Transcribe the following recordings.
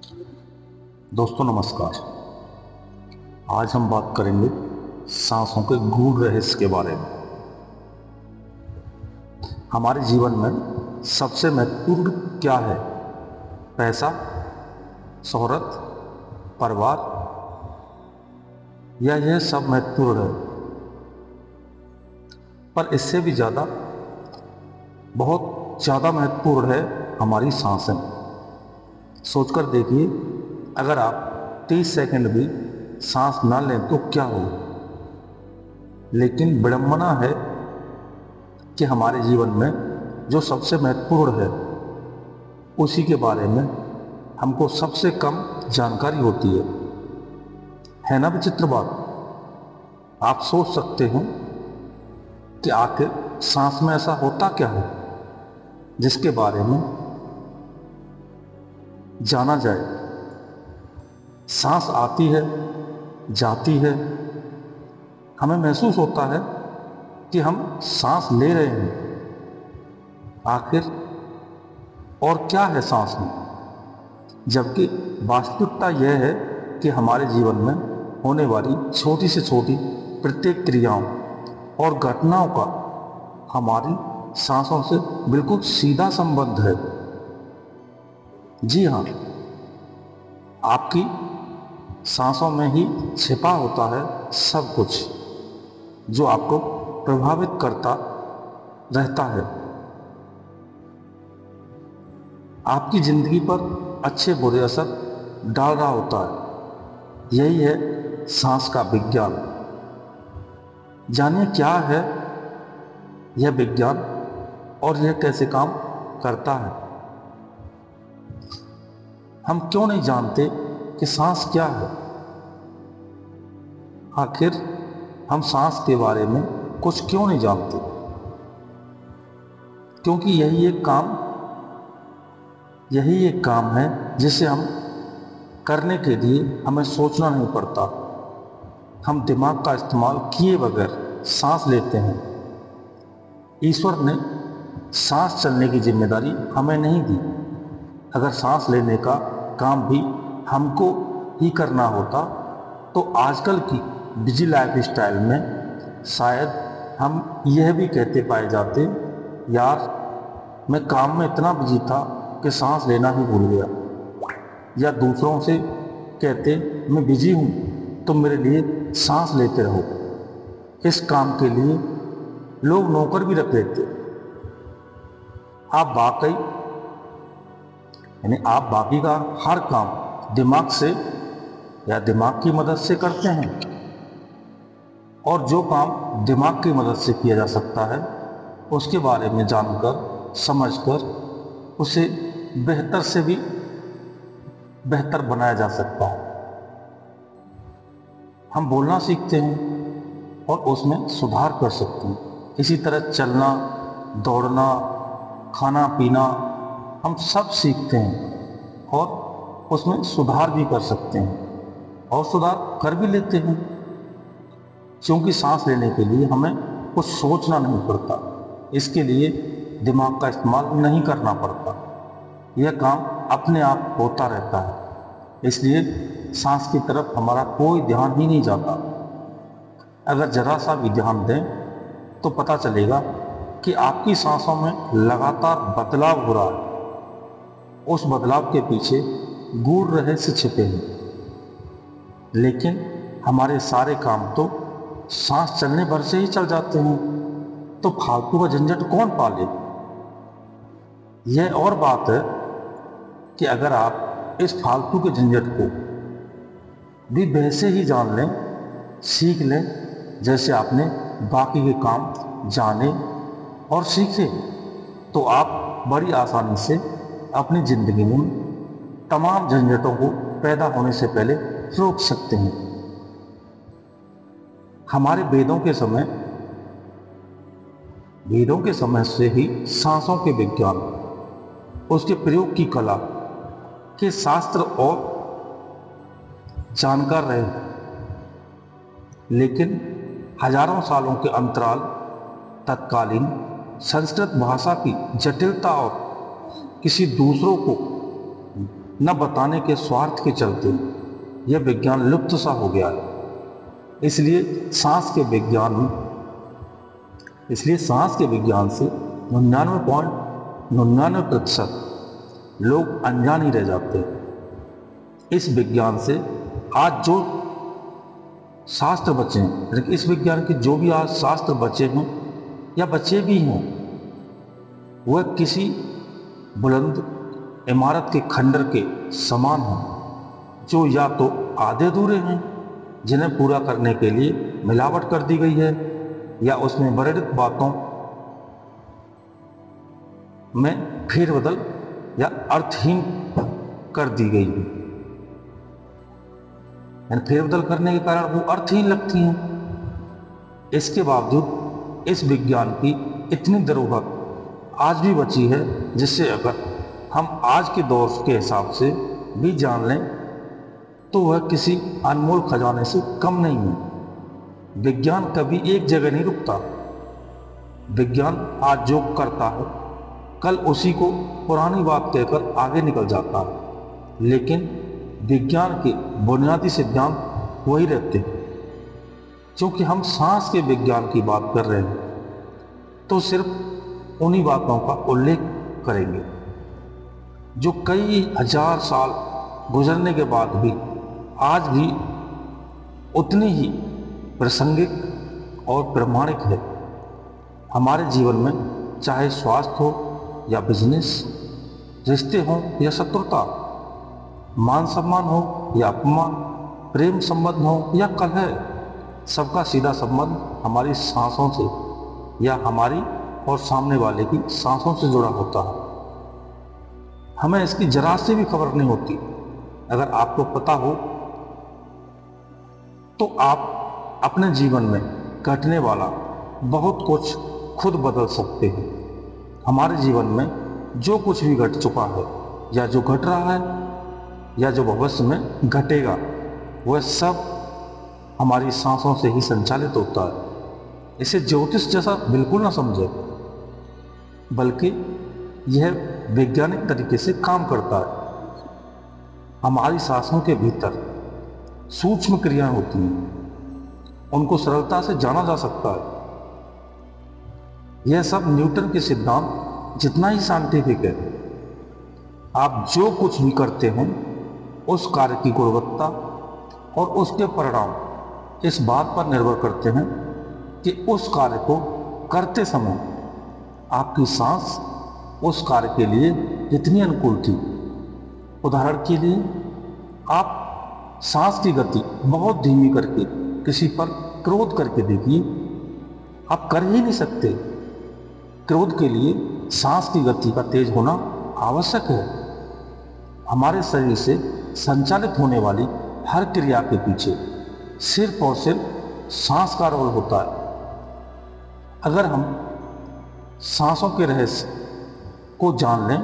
दोस्तों नमस्कार। आज हम बात करेंगे सांसों के गूढ़ रहस्य के बारे में। हमारे जीवन में सबसे महत्वपूर्ण क्या है? पैसा, शोहरत, परिवार, या यह सब महत्वपूर्ण है? पर इससे भी ज़्यादा, बहुत ज़्यादा महत्वपूर्ण है हमारी सांसें। सोचकर देखिए, अगर आप 30 सेकंड भी सांस ना लें तो क्या हो। लेकिन विडंबना है कि हमारे जीवन में जो सबसे महत्वपूर्ण है उसी के बारे में हमको सबसे कम जानकारी होती है ना विचित्र बात। आप सोच सकते हैं कि आखिर सांस में ऐसा होता क्या है जिसके बारे में जाना जाए। सांस आती है, जाती है, हमें महसूस होता है कि हम सांस ले रहे हैं। आखिर और क्या है सांस में? जबकि वास्तविकता यह है कि हमारे जीवन में होने वाली छोटी से छोटी प्रत्येक क्रियाओं और घटनाओं का हमारी सांसों से बिल्कुल सीधा संबंध है। जी हाँ, आपकी सांसों में ही छिपा होता है सब कुछ जो आपको प्रभावित करता रहता है, आपकी जिंदगी पर अच्छे बुरे असर डाल रहा होता है। यही है सांस का विज्ञान। जानिए क्या है यह विज्ञान और यह कैसे काम करता है। हम क्यों नहीं जानते कि सांस क्या है? आखिर हम सांस के बारे में कुछ क्यों नहीं जानते? क्योंकि यही एक काम है जिसे हम करने के लिए हमें सोचना नहीं पड़ता। हम दिमाग का इस्तेमाल किए बगैर सांस लेते हैं। ईश्वर ने सांस चलने की जिम्मेदारी हमें नहीं दी। अगर सांस लेने का काम भी हमको ही करना होता तो आजकल की बिजी लाइफ स्टाइल में शायद हम यह भी कहते पाए जाते, यार मैं काम में इतना बिजी था कि सांस लेना ही भूल गया। या दूसरों से कहते, मैं बिजी हूँ तो मेरे लिए सांस लेते रहो। इस काम के लिए लोग नौकर भी रख लेते। आप बाकी का हर काम दिमाग से या दिमाग की मदद से करते हैं, और जो काम दिमाग की मदद से किया जा सकता है उसके बारे में जानकर समझकर उसे बेहतर से भी बेहतर बनाया जा सकता है। हम बोलना सीखते हैं और उसमें सुधार कर सकते हैं। इसी तरह चलना, दौड़ना, खाना पीना हम सब सीखते हैं और उसमें सुधार भी कर सकते हैं और सुधार कर भी लेते हैं, क्योंकि सांस लेने के लिए हमें कुछ सोचना नहीं पड़ता। इसके लिए दिमाग का इस्तेमाल नहीं करना पड़ता। यह काम अपने आप होता रहता है। इसलिए सांस की तरफ हमारा कोई ध्यान ही नहीं जाता। अगर जरा सा भी ध्यान दें तो पता चलेगा कि आपकी सांसों में लगातार बदलाव हो रहा है। उस बदलाव के पीछे गूढ़ रहस्य छिपे हैं। लेकिन हमारे सारे काम तो सांस चलने भर से ही चल जाते हैं, तो फालतू का झंझट कौन पाले। यह और बात है कि अगर आप इस फालतू के झंझट को भी वैसे ही जान लें, सीख लें जैसे आपने बाकी के काम जाने और सीखे, तो आप बड़ी आसानी से अपनी जिंदगी में तमाम झंझटों को पैदा होने से पहले रोक सकते हैं। हमारे वेदों के समय से ही सांसों के विज्ञान, उसके प्रयोग की कला के शास्त्र और जानकार रहे। लेकिन हजारों सालों के अंतराल तत्कालीन संस्कृत भाषा की जटिलता और किसी दूसरों को न बताने के स्वार्थ के चलते यह विज्ञान लुप्त सा हो गया है। इसलिए सांस के विज्ञान से 99.99% लोग अनजान ही रह जाते हैं। इस विज्ञान से आज जो शास्त्र बचे हैं, लेकिन इस विज्ञान के जो भी आज शास्त्र बचे हैं या बचे भी हैं, वह किसी बुलंद इमारत के खंडर के समान हैं, जो या तो आधे अधूरे हैं, जिन्हें पूरा करने के लिए मिलावट कर दी गई है, या उसमें वर्णित बातों में फेरबदल या अर्थहीन कर दी गई है। यानी फेरबदल करने के कारण वो अर्थहीन लगती हैं। इसके बावजूद इस विज्ञान की इतनी ज़रूरत आज भी बची है, जिससे अगर हम आज के दौर के हिसाब से भी जान लें तो वह किसी अनमोल खजाने से कम नहीं है। विज्ञान कभी एक जगह नहीं रुकता। विज्ञान आज जो करता है, कल उसी को पुरानी बात कहकर आगे निकल जाता है, लेकिन विज्ञान के बुनियादी सिद्धांत वही रहते हैं। क्योंकि हम सांस के विज्ञान की बात कर रहे हैं, तो सिर्फ उन्हीं बातों का उल्लेख करेंगे जो कई हजार साल गुजरने के बाद भी आज भी उतनी ही प्रासंगिक और प्रामाणिक है। हमारे जीवन में चाहे स्वास्थ्य हो या बिजनेस, रिश्ते हों या शत्रुता, मान सम्मान हो या अपमान, प्रेम संबंध हो या कलह, सबका सीधा संबंध हमारी सांसों से या हमारी और सामने वाले की सांसों से जुड़ा होता है। हमें इसकी जरा से भी खबर नहीं होती। अगर आपको पता हो तो आप अपने जीवन में घटने वाला बहुत कुछ खुद बदल सकते हैं। हमारे जीवन में जो कुछ भी घट चुका है या जो घट रहा है या जो भविष्य में घटेगा, वह सब हमारी सांसों से ही संचालित होता है। इसे ज्योतिष जैसा बिल्कुल ना समझे, बल्कि यह वैज्ञानिक तरीके से काम करता है। हमारी सांसों के भीतर सूक्ष्म क्रियाएं होती हैं, उनको सरलता से जाना जा सकता है। यह सब न्यूटन के सिद्धांत जितना ही साइंटिफिक है। आप जो कुछ भी करते हैं, उस कार्य की गुणवत्ता और उसके परिणाम इस बात पर निर्भर करते हैं कि उस कार्य को करते समय आपकी सांस उस कार्य के लिए कितनी अनुकूल थी। उदाहरण के लिए, आप सांस की गति बहुत धीमी करके किसी पर क्रोध करके देखिए, आप कर ही नहीं सकते। क्रोध के लिए सांस की गति का तेज होना आवश्यक है। हमारे शरीर से संचालित होने वाली हर क्रिया के पीछे सिर्फ और सिर्फ सांस का रोल होता है। अगर हम सांसों के रहस्य को जान लें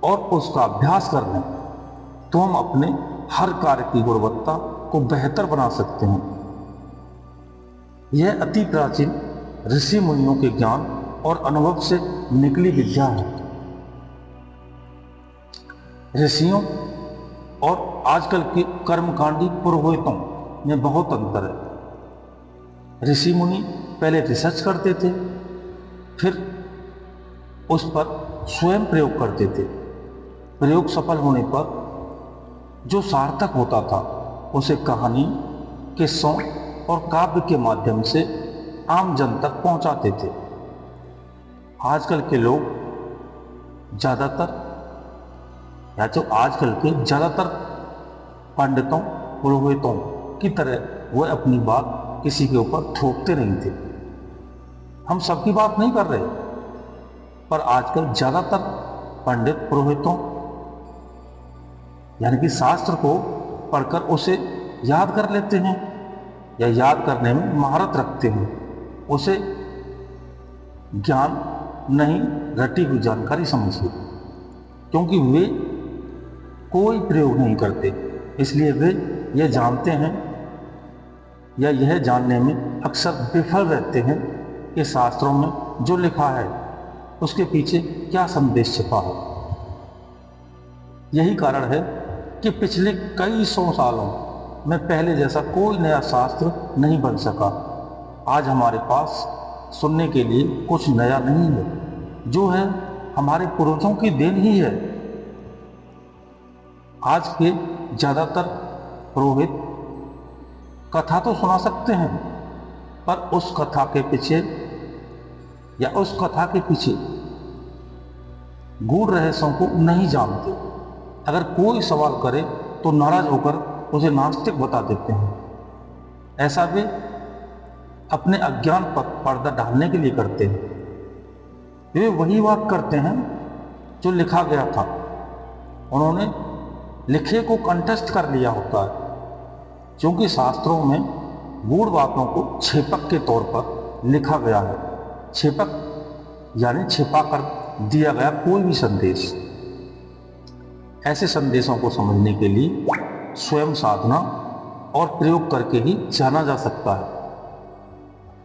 और उसका अभ्यास कर लें, तो हम अपने हर कार्य की गुणवत्ता को बेहतर बना सकते हैं। यह अति प्राचीन ऋषि मुनियों के ज्ञान और अनुभव से निकली विद्या है। ऋषियों और आजकल के कर्मकांडी पुरोहितों में बहुत अंतर है। ऋषि मुनि पहले रिसर्च करते थे, फिर उस पर स्वयं प्रयोग करते थे। प्रयोग सफल होने पर जो सार्थक होता था, उसे कहानी, किस्सों और काव्य के माध्यम से आम जन तक पहुंचाते थे। आजकल के लोग ज़्यादातर या जो आजकल के ज़्यादातर पंडितों पुरोहितों की तरह वह अपनी बात किसी के ऊपर थोपते नहीं थे। हम सबकी बात नहीं कर रहे, पर आजकल ज़्यादातर पंडित पुरोहितों यानी कि शास्त्र को पढ़कर उसे याद कर लेते हैं या याद करने में महारत रखते हैं। उसे ज्ञान नहीं, रटी हुई जानकारी समझिए, क्योंकि वे कोई प्रयोग नहीं करते। इसलिए वे यह जानते हैं या यह जानने में अक्सर विफल रहते हैं कि शास्त्रों में जो लिखा है उसके पीछे क्या संदेश छिपा है। यही कारण है कि पिछले कई सौ सालों में पहले जैसा कोई नया शास्त्र नहीं बन सका। आज हमारे पास सुनने के लिए कुछ नया नहीं है, जो है हमारे पूर्वजों की देन ही है। आज के ज़्यादातर पुरोहित कथा तो सुना सकते हैं, पर उस कथा के पीछे या उस कथा के पीछे गूढ़ रहस्यों को नहीं जानते। अगर कोई सवाल करे तो नाराज होकर उसे नास्तिक बता देते हैं। ऐसा वे अपने अज्ञान पर पर्दा डालने के लिए करते हैं। वे वही बात करते हैं जो लिखा गया था। उन्होंने लिखे को कंठस्थ कर लिया होता है, क्योंकि शास्त्रों में गूढ़ बातों को छेपक के तौर पर लिखा गया है। छेपक यानी छिपा कर दिया गया कोई भी संदेश। ऐसे संदेशों को समझने के लिए स्वयं साधना और प्रयोग करके ही जाना जा सकता है।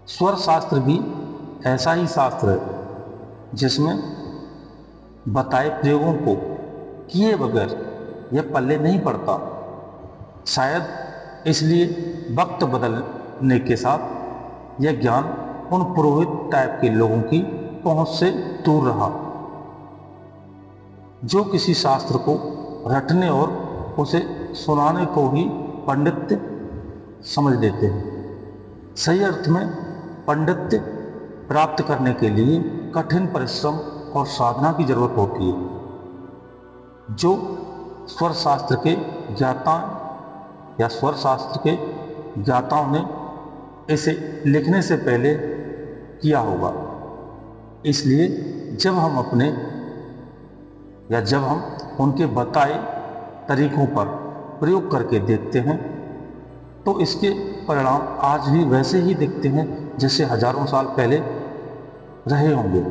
स्वर शास्त्र भी ऐसा ही शास्त्र है, जिसमें बताए प्रयोगों को किए बगैर यह पल्ले नहीं पड़ता। शायद इसलिए वक्त बदलने के साथ यह ज्ञान उन पुरोहित टाइप के लोगों की पहुंच से दूर रहा, जो किसी शास्त्र को रटने और उसे सुनाने को ही पंडित्य समझ लेते हैं। सही अर्थ में पंडित्य प्राप्त करने के लिए कठिन परिश्रम और साधना की जरूरत होती है, जो स्वर शास्त्र के ज्ञाता या स्वर शास्त्र के ज्ञाताओं ने इसे लिखने से पहले किया होगा। इसलिए जब हम उनके बताए तरीकों पर प्रयोग करके देखते हैं, तो इसके परिणाम आज भी वैसे ही दिखते हैं जैसे हजारों साल पहले रहे होंगे।